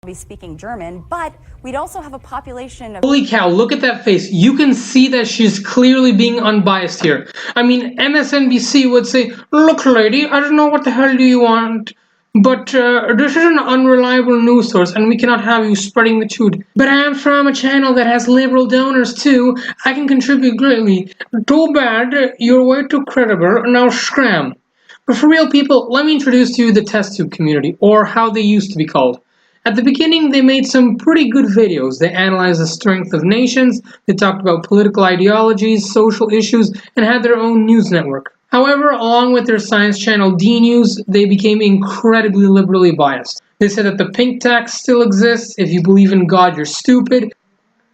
be speaking German, but we'd also have a population of— Holy cow, look at that face. You can see that she's clearly being unbiased here. I mean, MSNBC would say, "Look, lady, I don't know what the hell do you want, but this is an unreliable news source and we cannot have you spreading the truth. But I am from a channel that has liberal donors too. I can contribute greatly. Too bad, you're way too credible. Now scram." But for real people, let me introduce to you the test tube community, or how they used to be called. At the beginning, they made some pretty good videos. They analyzed the strength of nations, they talked about political ideologies, social issues, and had their own news network. However, along with their science channel D-News, they became incredibly liberally biased. They said that the pink tax still exists, if you believe in God, you're stupid, if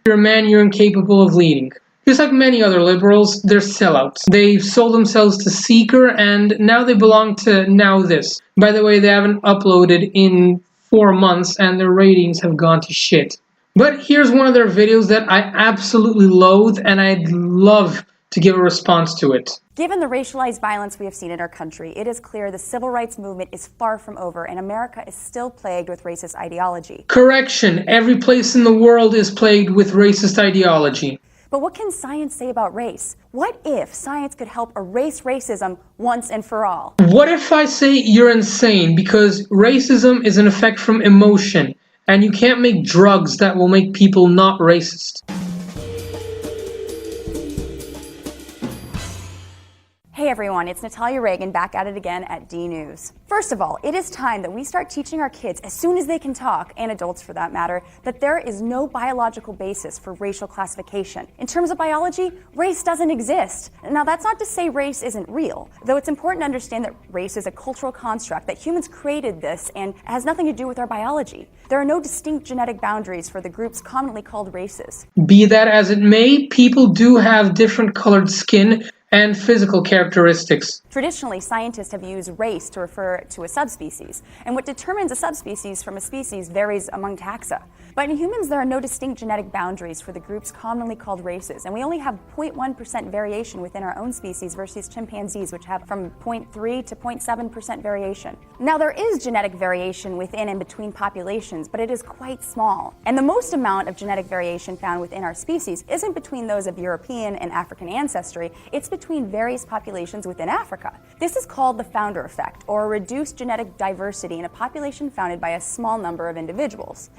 you're a man, you're incapable of leading. Just like many other liberals, they're sellouts. They've sold themselves to Seeker, and now they belong to Now This. By the way, they haven't uploaded in 4 months and their ratings have gone to shit. But here's one of their videos that I absolutely loathe and I'd love to give a response to it. Given the racialized violence we have seen in our country, it is clear the civil rights movement is far from over and America is still plagued with racist ideology. Correction, every place in the world is plagued with racist ideology. But what can science say about race? What if science could help erase racism once and for all? What if I say you're insane because racism is an effect from emotion and you can't make drugs that will make people not racist? Hey everyone, it's Natalia Reagan back at it again at D-News. First of all, it is time that we start teaching our kids as soon as they can talk, and adults for that matter, that there is no biological basis for racial classification. In terms of biology, race doesn't exist. Now that's not to say race isn't real, though it's important to understand that race is a cultural construct, that humans created this and it has nothing to do with our biology. There are no distinct genetic boundaries for the groups commonly called races. Be that as it may, people do have different colored skin and physical characteristics. Traditionally, scientists have used race to refer to a subspecies, and what determines a subspecies from a species varies among taxa. But in humans, there are no distinct genetic boundaries for the groups commonly called races, and we only have 0.1% variation within our own species versus chimpanzees, which have from 0.3 to 0.7% variation. Now, there is genetic variation within and between populations, but it is quite small. And the most amount of genetic variation found within our species isn't between those of European and African ancestry, it's between various populations within Africa. This is called the founder effect, or a reduced genetic diversity in a population founded by a small number of individuals.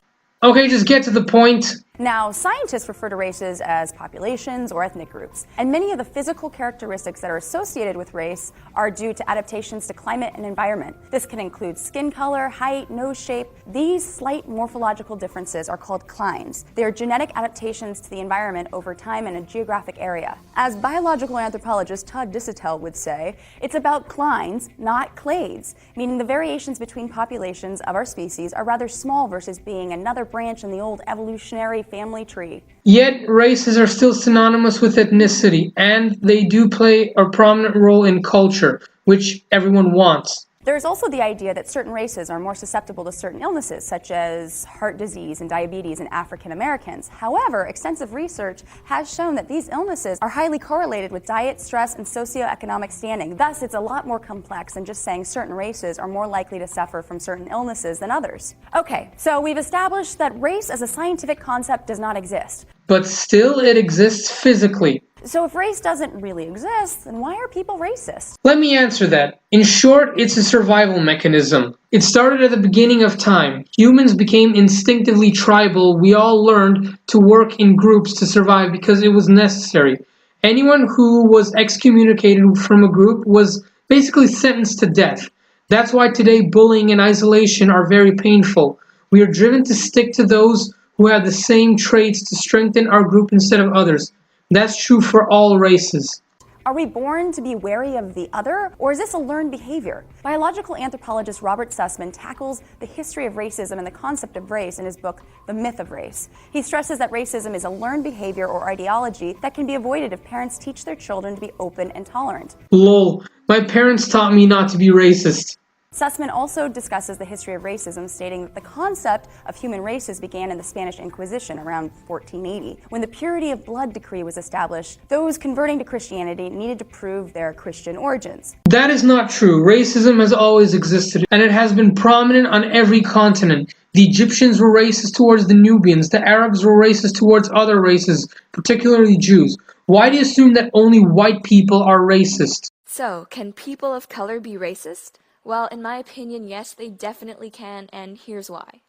Okay, just get to the point. Now, scientists refer to races as populations or ethnic groups, and many of the physical characteristics that are associated with race are due to adaptations to climate and environment. This can include skin color, height, nose shape. These slight morphological differences are called clines. They are genetic adaptations to the environment over time in a geographic area. As biological anthropologist Todd Disotell would say, it's about clines, not clades, meaning the variations between populations of our species are rather small versus being another branch in the old evolutionary family tree. Yet, races are still synonymous with ethnicity, and they do play a prominent role in culture, which everyone wants. There's also the idea that certain races are more susceptible to certain illnesses, such as heart disease and diabetes in African Americans. However, extensive research has shown that these illnesses are highly correlated with diet, stress, and socioeconomic standing. Thus, it's a lot more complex than just saying certain races are more likely to suffer from certain illnesses than others. Okay, so we've established that race as a scientific concept does not exist. But still, it exists physically. So if race doesn't really exist, then why are people racist? Let me answer that. In short, it's a survival mechanism. It started at the beginning of time. Humans became instinctively tribal. We all learned to work in groups to survive because it was necessary. Anyone who was excommunicated from a group was basically sentenced to death. That's why today bullying and isolation are very painful. We are driven to stick to those who have the same traits to strengthen our group instead of others. That's true for all races. Are we born to be wary of the other, or is this a learned behavior? Biological anthropologist Robert Sussman tackles the history of racism and the concept of race in his book, The Myth of Race. He stresses that racism is a learned behavior or ideology that can be avoided if parents teach their children to be open and tolerant. Lol, my parents taught me not to be racist. Sussman also discusses the history of racism, stating that the concept of human races began in the Spanish Inquisition around 1480. When the purity of blood decree was established, those converting to Christianity needed to prove their Christian origins. That is not true. Racism has always existed, and it has been prominent on every continent. The Egyptians were racist towards the Nubians. The Arabs were racist towards other races, particularly Jews. Why do you assume that only white people are racist? So, can people of color be racist? Well, in my opinion, yes, they definitely can, and here's why.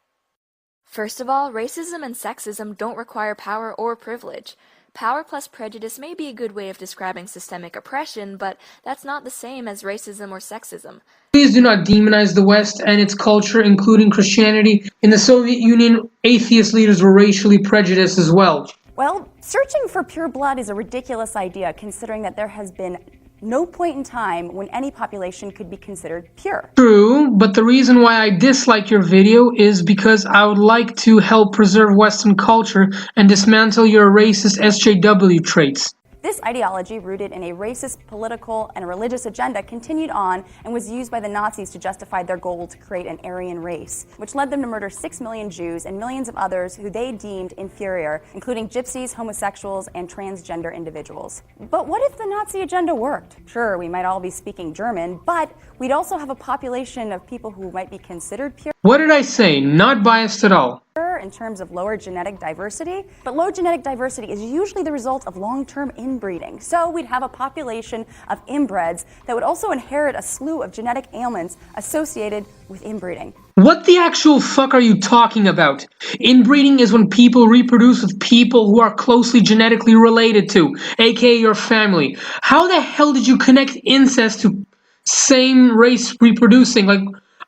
First of all, racism and sexism don't require power or privilege. Power plus prejudice may be a good way of describing systemic oppression, but that's not the same as racism or sexism. Please do not demonize the West and its culture, including Christianity. In the Soviet Union, atheist leaders were racially prejudiced as well. Well, searching for pure blood is a ridiculous idea, considering that there has been no point in time when any population could be considered pure. True, but the reason why I dislike your video is because I would like to help preserve Western culture and dismantle your racist SJW traits. This ideology, rooted in a racist, political, and religious agenda, continued on and was used by the Nazis to justify their goal to create an Aryan race, which led them to murder 6 million Jews and millions of others who they deemed inferior, including gypsies, homosexuals, and transgender individuals. But what if the Nazi agenda worked? Sure, we might all be speaking German, but we'd also have a population of people who might be considered pure. What did I say? Not biased at all. In terms of lower genetic diversity, but low genetic diversity is usually the result of long-term inbreeding. So we'd have a population of inbreds that would also inherit a slew of genetic ailments associated with inbreeding. What the actual fuck are you talking about? Inbreeding is when people reproduce with people who are closely genetically related to, aka your family. How the hell did you connect incest to same race reproducing? Like,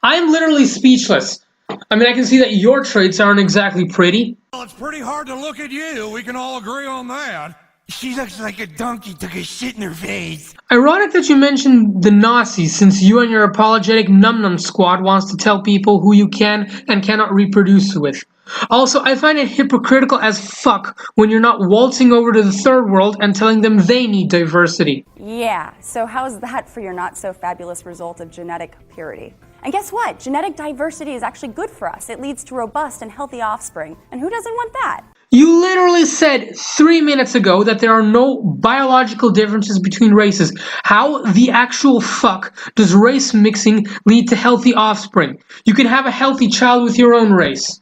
I'm literally speechless. I mean, I can see that your traits aren't exactly pretty. Well, it's pretty hard to look at you. We can all agree on that. She looks like a donkey took a shit in her face. Ironic that you mentioned the Nazis, since you and your apologetic num-num squad wants to tell people who you can and cannot reproduce with. Also, I find it hypocritical as fuck when you're not waltzing over to the third world and telling them they need diversity. Yeah, so how's that for your not-so-fabulous result of genetic purity? And guess what? Genetic diversity is actually good for us. It leads to robust and healthy offspring. And who doesn't want that? You literally said 3 minutes ago that there are no biological differences between races. How the actual fuck does race mixing lead to healthy offspring? You can have a healthy child with your own race.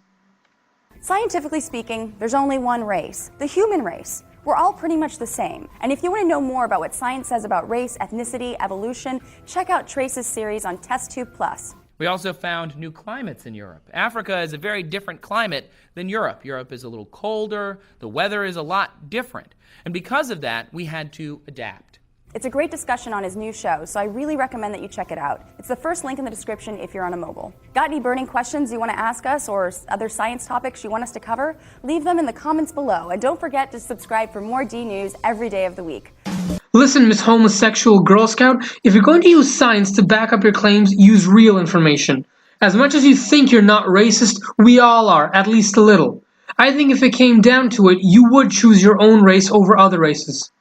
Scientifically speaking, there's only one race, the human race. We're all pretty much the same. And if you want to know more about what science says about race, ethnicity, evolution, check out Trace's series on TestTube Plus. We also found new climates in Europe. Africa is a very different climate than Europe. Europe is a little colder, the weather is a lot different. And because of that, we had to adapt. It's a great discussion on his new show, so I really recommend that you check it out. It's the first link in the description if you're on a mobile. Got any burning questions you want to ask us or other science topics you want us to cover? Leave them in the comments below, and don't forget to subscribe for more D News every day of the week. Listen, Miss Homosexual Girl Scout, if you're going to use science to back up your claims, use real information. As much as you think you're not racist, we all are, at least a little. I think if it came down to it, you would choose your own race over other races.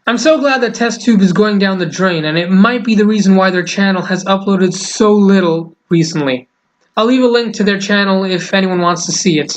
I'm so glad that TestTube is going down the drain, and it might be the reason why their channel has uploaded so little recently. I'll leave a link to their channel if anyone wants to see it.